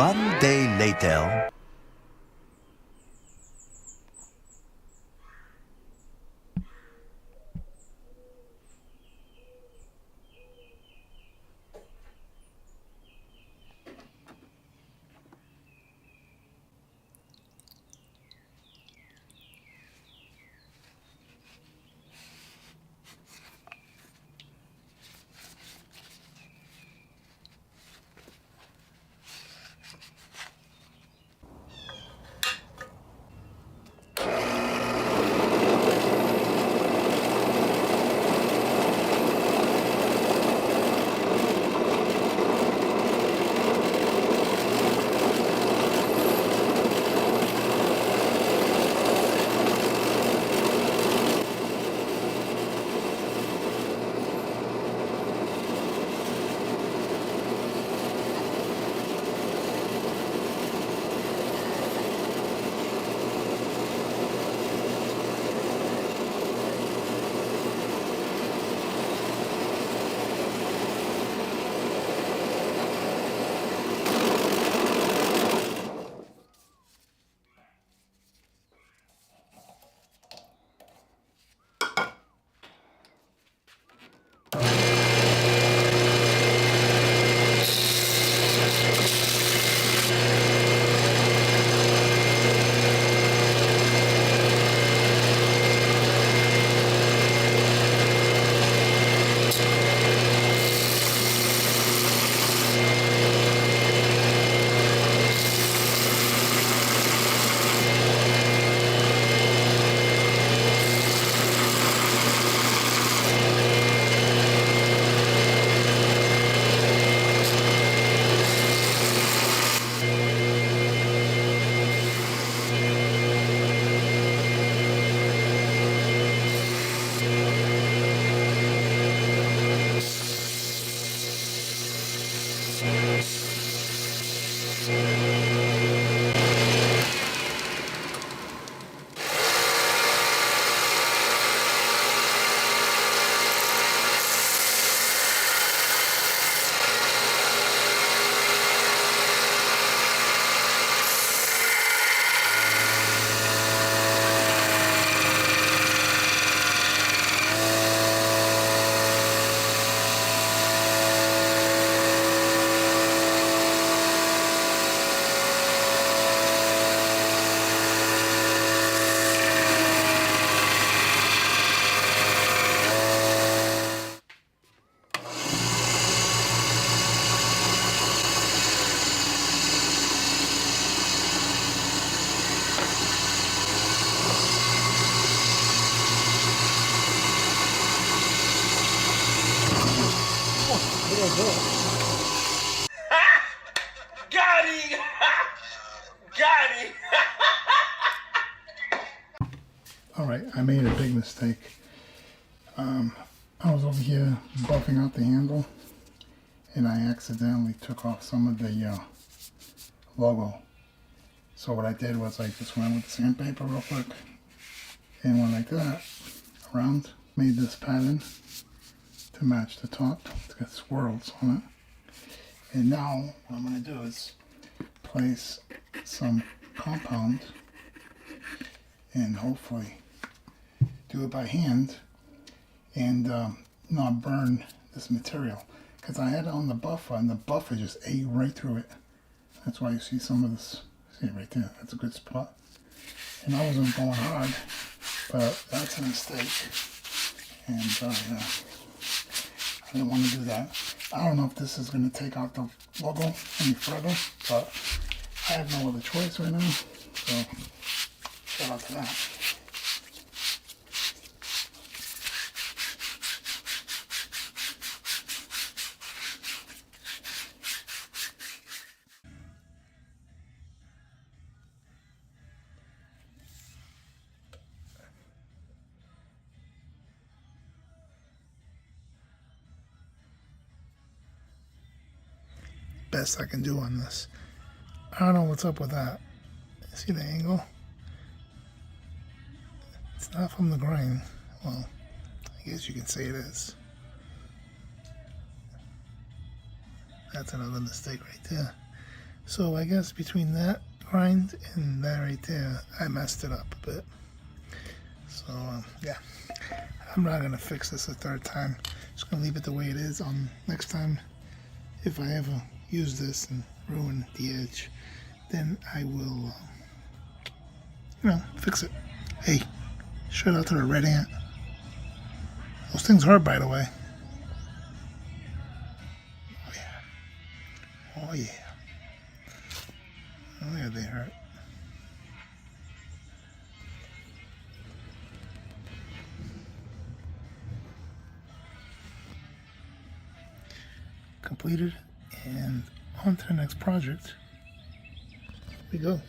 One day later. Got him! Got him! Alright, I made a big mistake. I was over here buffing out the handle and I accidentally took off some of the logo. So what I did was I just went with the sandpaper real quick and went like that around, made this pattern to match the top. It's got swirls on it. And now what I'm going to do is place some compound and hopefully do it by hand and not burn this material, because I had it on the buffer and the buffer just ate right through it. That's why you see some of this. See it right there, that's a good spot. And I wasn't going hard, but that's a mistake. And yeah, I didn't want to do that. I don't know if this is going to take out the logo any further, but I have no other choice right now, so shout out to that. Best I can do on this. I don't know what's up with that. See the angle? It's not from the grain. Well, I guess you can say it is. That's another mistake right there. So I guess between that grind and that right there, I messed it up a bit. So yeah, I'm not gonna fix this a third time. Just gonna leave it the way it is. Next time, if I ever use this and ruin the edge, then I will, fix it. Hey, shout out to the red ant. Those things hurt, by the way. Oh yeah. Oh yeah. Oh yeah, they hurt. Completed, and on to the next project we go.